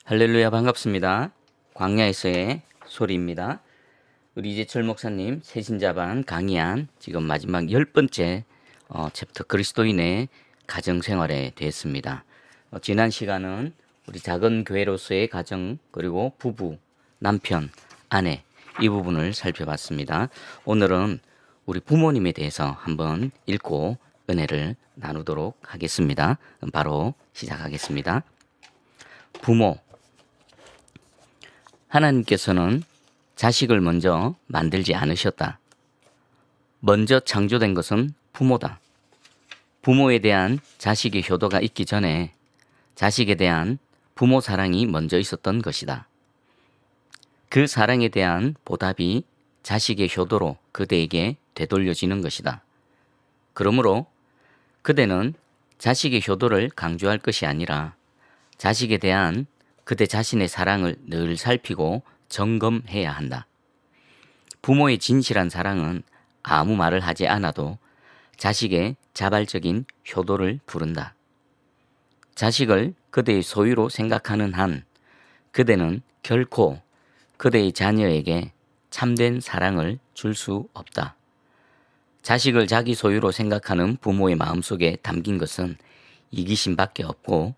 할렐루야, 반갑습니다. 광야에서의 소리입니다. 우리 이재철 목사님 새신자반 강의한 지금 마지막 10번째 챕터 그리스도인의 가정생활에 대했습니다. 지난 시간은 우리 작은 교회로서의 가정, 그리고 부부, 남편, 아내 이 부분을 살펴봤습니다. 오늘은 우리 부모님에 대해서 한번 읽고 은혜를 나누도록 하겠습니다. 바로 시작하겠습니다. 부모, 하나님께서는 자식을 먼저 만들지 않으셨다. 먼저 창조된 것은 부모다. 부모에 대한 자식의 효도가 있기 전에 자식에 대한 부모 사랑이 먼저 있었던 것이다. 그 사랑에 대한 보답이 자식의 효도로 그대에게 되돌려지는 것이다. 그러므로 그대는 자식의 효도를 강조할 것이 아니라 자식에 대한 그대 자신의 사랑을 늘 살피고 점검해야 한다. 부모의 진실한 사랑은 아무 말을 하지 않아도 자식의 자발적인 효도를 부른다. 자식을 그대의 소유로 생각하는 한 그대는 결코 그대의 자녀에게 참된 사랑을 줄 수 없다. 자식을 자기 소유로 생각하는 부모의 마음속에 담긴 것은 이기심밖에 없고,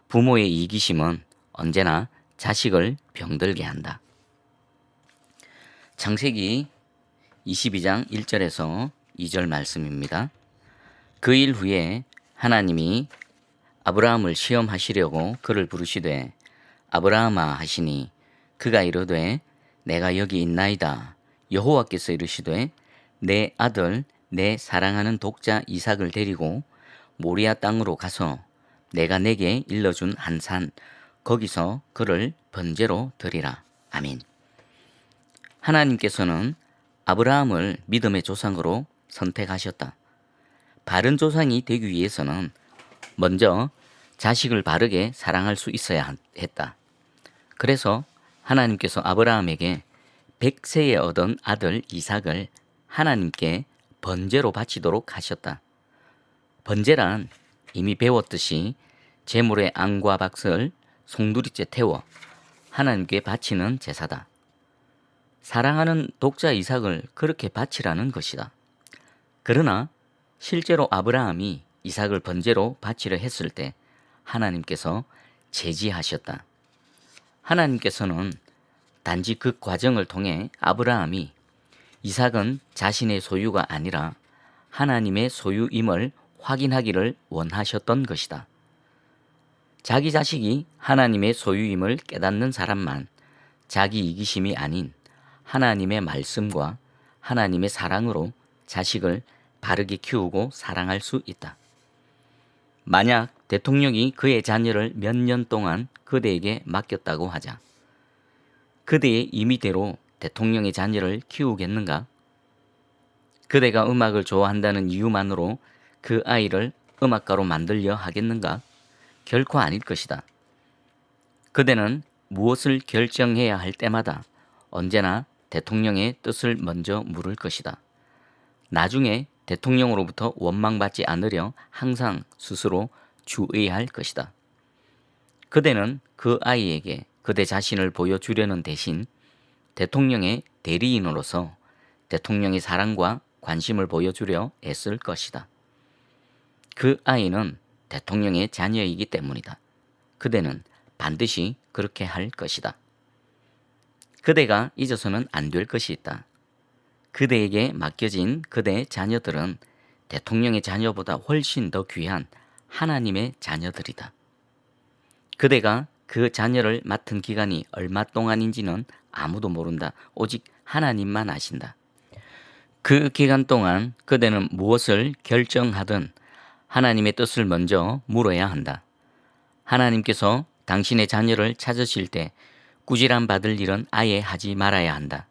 부모의 이기심은 언제나 자식을 병들게 한다. 창세기 22장 1절에서 2절 말씀입니다. 그 일 후에 하나님이 아브라함을 시험하시려고 그를 부르시되 아브라함아 하시니 그가 이르되 내가 여기 있나이다. 여호와께서 이르시되 내 아들 내 사랑하는 독자 이삭을 데리고 모리아 땅으로 가서 내가 내게 일러준 한 산 거기서 그를 번제로 드리라. 아멘. 하나님께서는 아브라함을 믿음의 조상으로 선택하셨다. 바른 조상이 되기 위해서는 먼저 자식을 바르게 사랑할 수 있어야 했다. 그래서 하나님께서 아브라함에게 100세에 얻은 아들 이삭을 하나님께 번제로 바치도록 하셨다. 번제란 이미 배웠듯이 제물의 앙과 박을 송두리째 태워 하나님께 바치는 제사다. 사랑하는 독자 이삭을 그렇게 바치라는 것이다. 그러나 실제로 아브라함이 이삭을 번제로 바치려 했을 때 하나님께서 제지하셨다. 하나님께서는 단지 그 과정을 통해 아브라함이 이삭은 자신의 소유가 아니라 하나님의 소유임을 확인하기를 원하셨던 것이다. 자기 자식이 하나님의 소유임을 깨닫는 사람만 자기 이기심이 아닌 하나님의 말씀과 하나님의 사랑으로 자식을 바르게 키우고 사랑할 수 있다. 만약 대통령이 그의 자녀를 몇 년 동안 그대에게 맡겼다고 하자. 그대의 임의대로 대통령의 자녀를 키우겠는가? 그대가 음악을 좋아한다는 이유만으로 그 아이를 음악가로 만들려 하겠는가? 결코 아닐 것이다. 그대는 무엇을 결정해야 할 때마다 언제나 대통령의 뜻을 먼저 물을 것이다. 나중에 대통령으로부터 원망받지 않으려 항상 스스로 주의할 것이다. 그대는 그 아이에게 그대 자신을 보여주려는 대신 대통령의 대리인으로서 대통령의 사랑과 관심을 보여주려 애쓸 것이다. 그 아이는 대통령의 자녀이기 때문이다. 그대는 반드시 그렇게 할 것이다. 그대가 잊어서는 안 될 것이 있다. 그대에게 맡겨진 그대 자녀들은 대통령의 자녀보다 훨씬 더 귀한 하나님의 자녀들이다. 그대가 그 자녀를 맡은 기간이 얼마 동안인지는 아무도 모른다. 오직 하나님만 아신다. 그 기간 동안 그대는 무엇을 결정하든 하나님의 뜻을 먼저 물어야 한다. 하나님께서 당신의 자녀를 찾으실 때 꾸지람 받을 일은 아예 하지 말아야 한다.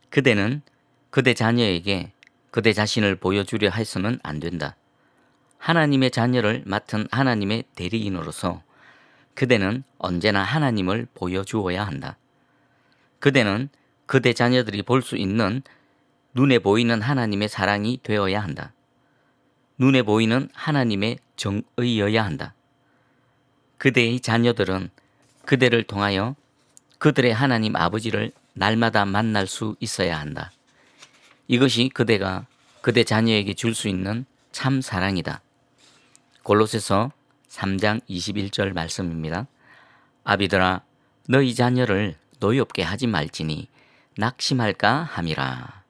그대는 그대 자녀에게 그대 자신을 보여주려 해서는 안 된다. 하나님의 자녀를 맡은 하나님의 대리인으로서 그대는 언제나 하나님을 보여주어야 한다. 그대는 그대 자녀들이 볼 수 있는 눈에 보이는 하나님의 사랑이 되어야 한다. 눈에 보이는 하나님의 정의여야 한다. 그대의 자녀들은 그대를 통하여 그들의 하나님 아버지를 날마다 만날 수 있어야 한다. 이것이 그대가 그대 자녀에게 줄 수 있는 참 사랑이다. 골로새서 3장 21절 말씀입니다. 아비들아 너희 자녀를 노엽게 하지 말지니 낙심할까 함이라.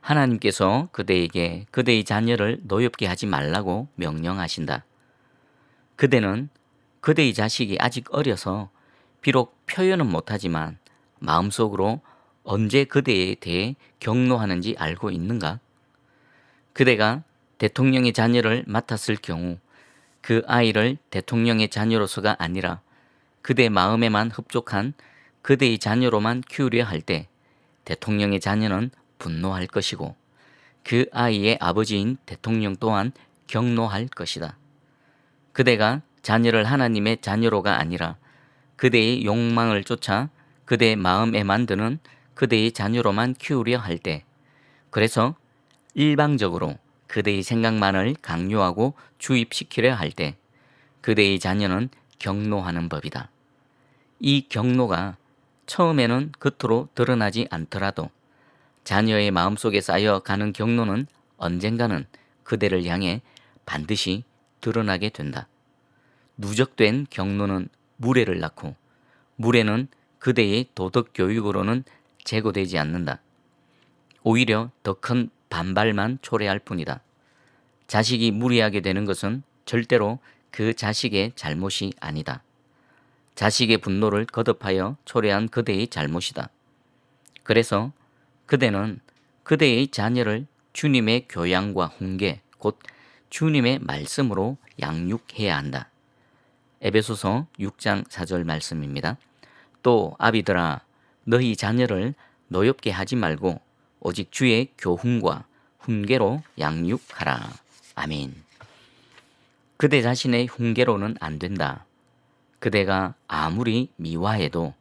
하나님께서 그대에게 그대의 자녀를 노엽게 하지 말라고 명령하신다. 그대는 그대의 자식이 아직 어려서 비록 표현은 못하지만 마음속으로 언제 그대에 대해 경노하는지 알고 있는가? 그대가 대통령의 자녀를 맡았을 경우 그 아이를 대통령의 자녀로서가 아니라 그대 마음에만 흡족한 그대의 자녀로만 키우려 할 때 대통령의 자녀는 분노할 것이고 그 아이의 아버지인 대통령 또한 경노할 것이다. 그대가 자녀를 하나님의 자녀로가 아니라 그대의 욕망을 쫓아 그대의 마음에만 드는 그대의 자녀로만 키우려 할 때, 그래서 일방적으로 그대의 생각만을 강요하고 주입시키려 할 때 그대의 자녀는 경노하는 법이다. 이 경노가 처음에는 겉으로 드러나지 않더라도 자녀의 마음속에 쌓여가는 경노는 언젠가는 그대를 향해 반드시 드러나게 된다. 누적된 경노는 무례를 낳고 무례는 그대의 도덕 교육으로는 제고되지 않는다. 오히려 더 큰 반발만 초래할 뿐이다. 자식이 무리하게 되는 것은 절대로 그 자식의 잘못이 아니다. 자식의 분노를 거듭하여 초래한 그대의 잘못이다. 그래서 그대는 그대의 자녀를 주님의 교양과 훈계, 곧 주님의 말씀으로 양육해야 한다. 에베소서 6장 4절 말씀입니다. 또 아비들아 너희 자녀를 노엽게 하지 말고 오직 주의 교훈과 훈계로 양육하라. 아멘. 그대 자신의 훈계로는 안 된다. 그대가 아무리 미화해도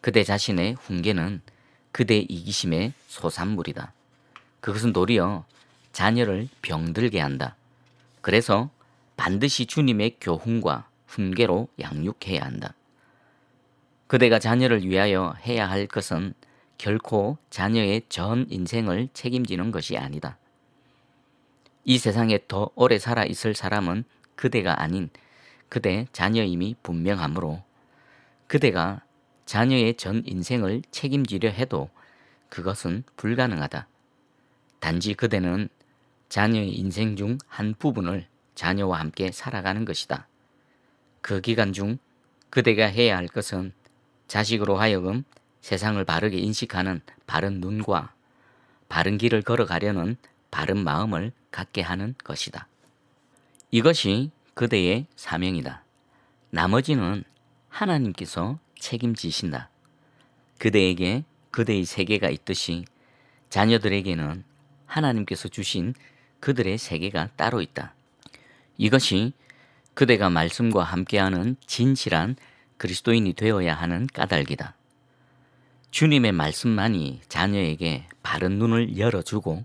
그대 자신의 훈계는 그대 이기심의 소산물이다. 그것은 도리어 자녀를 병들게 한다. 그래서 반드시 주님의 교훈과 훈계로 양육해야 한다. 그대가 자녀를 위하여 해야 할 것은 결코 자녀의 전 인생을 책임지는 것이 아니다. 이 세상에 더 오래 살아 있을 사람은 그대가 아닌 그대 자녀임이 분명하므로 그대가 자녀의 전 인생을 책임지려 해도 그것은 불가능하다. 단지 그대는 자녀의 인생 중 한 부분을 자녀와 함께 살아가는 것이다. 그 기간 중 그대가 해야 할 것은 자식으로 하여금 세상을 바르게 인식하는 바른 눈과 바른 길을 걸어가려는 바른 마음을 갖게 하는 것이다. 이것이 그대의 사명이다. 나머지는 하나님께서 책임지신다. 그대에게 그대의 세계가 있듯이 자녀들에게는 하나님께서 주신 그들의 세계가 따로 있다. 이것이 그대가 말씀과 함께하는 진실한 그리스도인이 되어야 하는 까닭이다. 주님의 말씀만이 자녀에게 바른 눈을 열어주고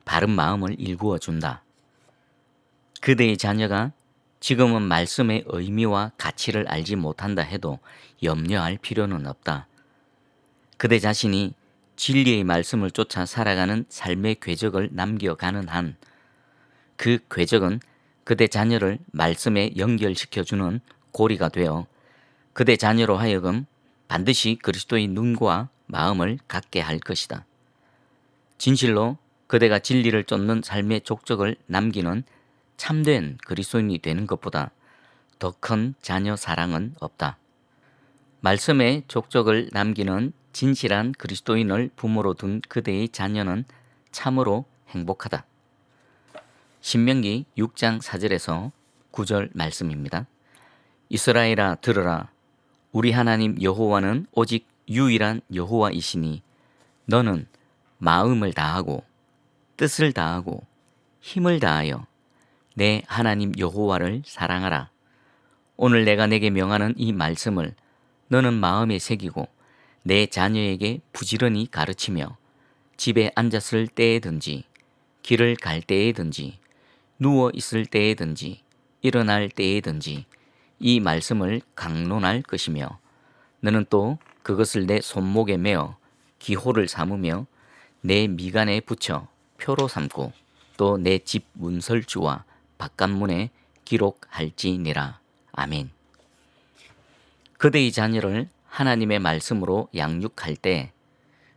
바른 마음을 일구어준다. 그대의 자녀가 지금은 말씀의 의미와 가치를 알지 못한다 해도 염려할 필요는 없다. 그대 자신이 진리의 말씀을 쫓아 살아가는 삶의 궤적을 남겨가는 한 그 궤적은 그대 자녀를 말씀에 연결시켜주는 고리가 되어 그대 자녀로 하여금 반드시 그리스도의 눈과 마음을 갖게 할 것이다. 진실로 그대가 진리를 쫓는 삶의 족적을 남기는 참된 그리스도인이 되는 것보다 더 큰 자녀 사랑은 없다. 말씀의 족적을 남기는 진실한 그리스도인을 부모로 둔 그대의 자녀는 참으로 행복하다. 신명기 6장 4절에서 9절 말씀입니다. 이스라엘아 들으라. 우리 하나님 여호와는 오직 유일한 여호와이시니 너는 마음을 다하고 뜻을 다하고 힘을 다하여 내 하나님 여호와를 사랑하라. 오늘 내가 내게 명하는 이 말씀을 너는 마음에 새기고 내 자녀에게 부지런히 가르치며 집에 앉았을 때에든지 길을 갈 때에든지 누워 있을 때에든지 일어날 때에든지 이 말씀을 강론할 것이며 너는 또 그것을 내 손목에 메어 기호를 삼으며 내 미간에 붙여 표로 삼고 또 내 집 문설주와 바깥문에 기록할지니라. 아멘. 그대의 자녀를 하나님의 말씀으로 양육할 때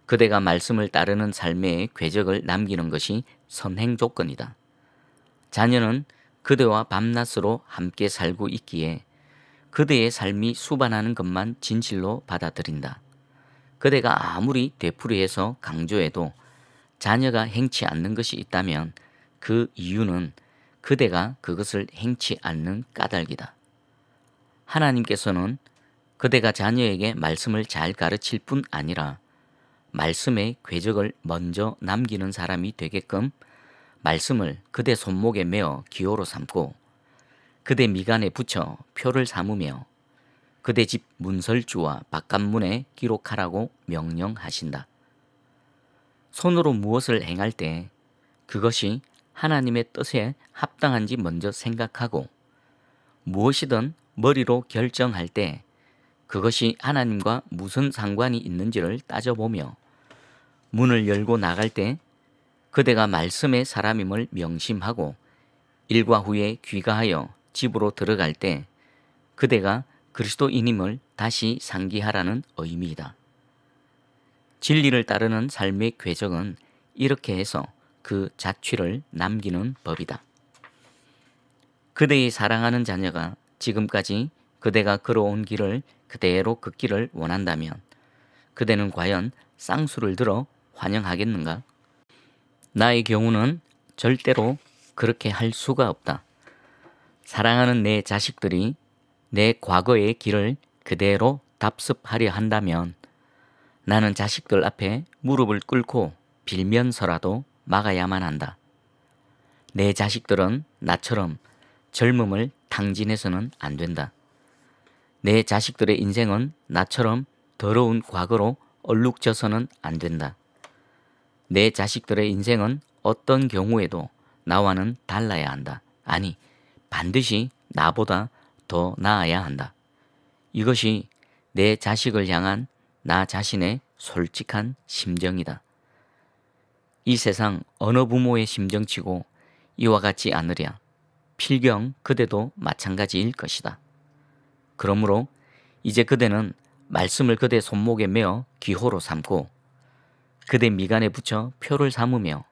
그대가 말씀을 따르는 삶의 궤적을 남기는 것이 선행 조건이다. 자녀는 그대와 밤낮으로 함께 살고 있기에 그대의 삶이 수반하는 것만 진실로 받아들인다. 그대가 아무리 되풀이해서 강조해도 자녀가 행치 않는 것이 있다면 그 이유는 그대가 그것을 행치 않는 까닭이다. 하나님께서는 그대가 자녀에게 말씀을 잘 가르칠 뿐 아니라 말씀의 궤적을 먼저 남기는 사람이 되게끔 말씀을 그대 손목에 메어 기호로 삼고 그대 미간에 붙여 표를 삼으며 그대 집 문설주와 바깥문에 기록하라고 명령하신다. 손으로 무엇을 행할 때 그것이 하나님의 뜻에 합당한지 먼저 생각하고 무엇이든 머리로 결정할 때 그것이 하나님과 무슨 상관이 있는지를 따져보며 문을 열고 나갈 때 그대가 말씀의 사람임을 명심하고 일과 후에 귀가하여 집으로 들어갈 때 그대가 그리스도인임을 다시 상기하라는 의미이다. 진리를 따르는 삶의 궤적은 이렇게 해서 그 자취를 남기는 법이다. 그대의 사랑하는 자녀가 지금까지 그대가 걸어온 길을 그대로 걷기를 원한다면 그대는 과연 쌍수를 들어 환영하겠는가? 나의 경우는 절대로 그렇게 할 수가 없다. 사랑하는 내 자식들이 내 과거의 길을 그대로 답습하려 한다면 나는 자식들 앞에 무릎을 꿇고 빌면서라도 막아야만 한다. 내 자식들은 나처럼 젊음을 탕진해서는 안 된다. 내 자식들의 인생은 나처럼 더러운 과거로 얼룩져서는 안 된다. 내 자식들의 인생은 어떤 경우에도 나와는 달라야 한다. 아니, 반드시 나보다 더 나아야 한다. 이것이 내 자식을 향한 나 자신의 솔직한 심정이다. 이 세상 어느 부모의 심정치고 이와 같지 않으랴 필경 그대도 마찬가지일 것이다. 그러므로 이제 그대는 말씀을 그대 손목에 메어 기호로 삼고 그대 미간에 붙여 표를 삼으며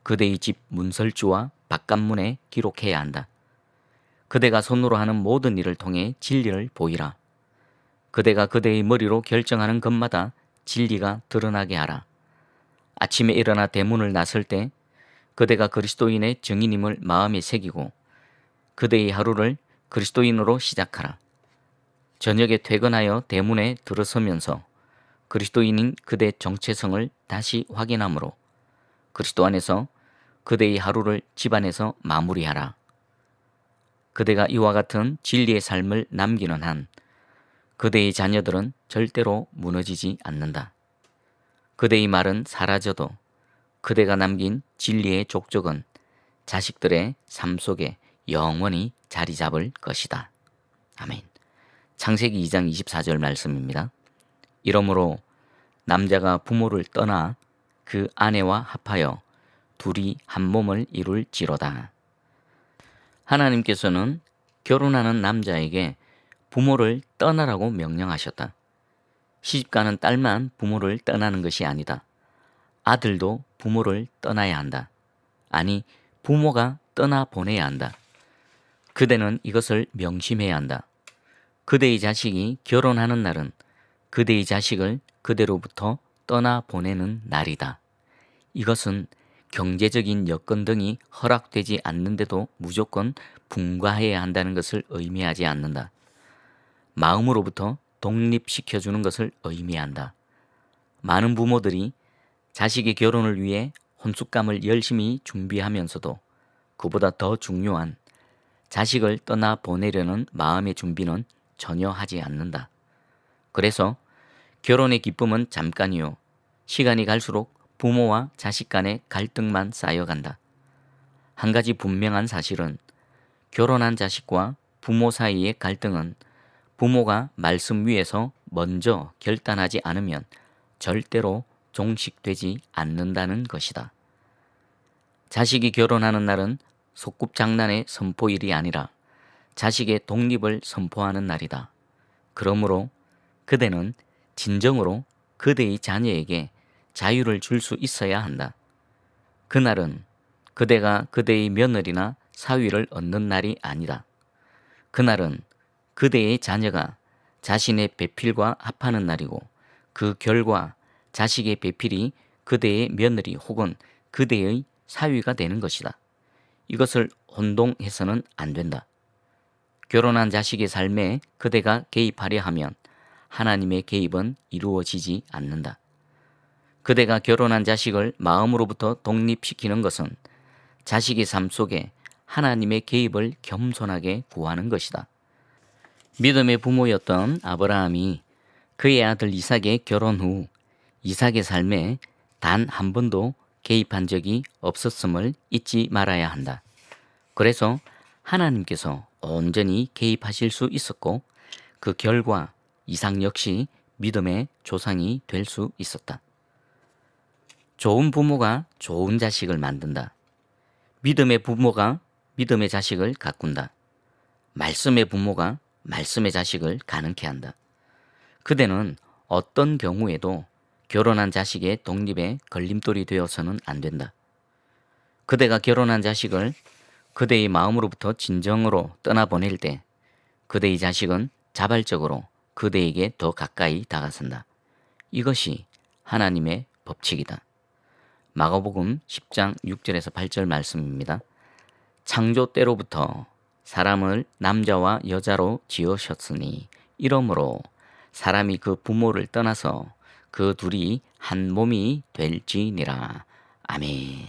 그대의 집 문설주와 바깥문에 기록해야 한다. 그대가 손으로 하는 모든 일을 통해 진리를 보이라. 그대가 그대의 머리로 결정하는 것마다 진리가 드러나게 하라. 아침에 일어나 대문을 나설 때 그대가 그리스도인의 증인임을 마음에 새기고 그대의 하루를 그리스도인으로 시작하라. 저녁에 퇴근하여 대문에 들어서면서 그리스도인인 그대 정체성을 다시 확인하므로 그리스도 안에서 그대의 하루를 집안에서 마무리하라. 그대가 이와 같은 진리의 삶을 남기는 한 그대의 자녀들은 절대로 무너지지 않는다. 그대의 말은 사라져도 그대가 남긴 진리의 족적은 자식들의 삶 속에 영원히 자리 잡을 것이다. 아멘. 창세기 2장 24절 말씀입니다. 이러므로 남자가 부모를 떠나 그 아내와 합하여 둘이 한 몸을 이룰지로다. 하나님께서는 결혼하는 남자에게 부모를 떠나라고 명령하셨다. 시집가는 딸만 부모를 떠나는 것이 아니다. 아들도 부모를 떠나야 한다. 아니, 부모가 떠나보내야 한다. 그대는 이것을 명심해야 한다. 그대의 자식이 결혼하는 날은 그대의 자식을 그대로부터 떠나보내는 날이다. 이것은 경제적인 여건 등이 허락되지 않는데도 무조건 분가해야 한다는 것을 의미하지 않는다. 마음으로부터 독립시켜주는 것을 의미한다. 많은 부모들이 자식의 결혼을 위해 혼숙감을 열심히 준비하면서도 그보다 더 중요한 자식을 떠나보내려는 마음의 준비는 전혀 하지 않는다. 그래서 결혼의 기쁨은 잠깐이요. 시간이 갈수록 부모와 자식 간의 갈등만 쌓여간다. 한 가지 분명한 사실은 결혼한 자식과 부모 사이의 갈등은 부모가 말씀 위에서 먼저 결단하지 않으면 절대로 종식되지 않는다는 것이다. 자식이 결혼하는 날은 소꿉장난의 선포일이 아니라 자식의 독립을 선포하는 날이다. 그러므로 그대는 진정으로 그대의 자녀에게 자유를 줄 수 있어야 한다. 그날은 그대가 그대의 며느리나 사위를 얻는 날이 아니다. 그날은 그대의 자녀가 자신의 배필과 합하는 날이고 그 결과 자식의 배필이 그대의 며느리 혹은 그대의 사위가 되는 것이다. 이것을 혼동해서는 안 된다. 결혼한 자식의 삶에 그대가 개입하려 하면 하나님의 개입은 이루어지지 않는다. 그대가 결혼한 자식을 마음으로부터 독립시키는 것은 자식의 삶 속에 하나님의 개입을 겸손하게 구하는 것이다. 믿음의 부모였던 아브라함이 그의 아들 이삭의 결혼 후 이삭의 삶에 단 한 번도 개입한 적이 없었음을 잊지 말아야 한다. 그래서 하나님께서 온전히 개입하실 수 있었고 그 결과 이삭 역시 믿음의 조상이 될 수 있었다. 좋은 부모가 좋은 자식을 만든다. 믿음의 부모가 믿음의 자식을 가꾼다. 말씀의 부모가 말씀의 자식을 가능케 한다. 그대는 어떤 경우에도 결혼한 자식의 독립에 걸림돌이 되어서는 안 된다. 그대가 결혼한 자식을 그대의 마음으로부터 진정으로 떠나보낼 때 그대의 자식은 자발적으로 그대에게 더 가까이 다가선다. 이것이 하나님의 법칙이다. 마가복음 10장 6절에서 8절 말씀입니다. 창조 때로부터 사람을 남자와 여자로 지으셨으니 이러므로 사람이 그 부모를 떠나서 그 둘이 한 몸이 될지니라. 아멘.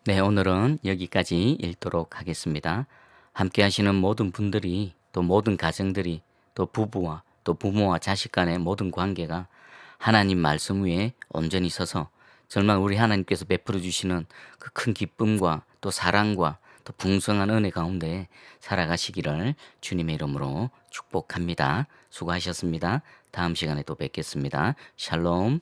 네, 오늘은 여기까지 읽도록 하겠습니다. 함께 하시는 모든 분들이 또 모든 가정들이 또 부부와 또 부모와 자식 간의 모든 관계가 하나님 말씀 위에 온전히 서서 정말 우리 하나님께서 베풀어 주시는 그 큰 기쁨과 또 사랑과 또 풍성한 은혜 가운데 살아가시기를 주님의 이름으로 축복합니다. 수고하셨습니다. 다음 시간에 또 뵙겠습니다. 샬롬.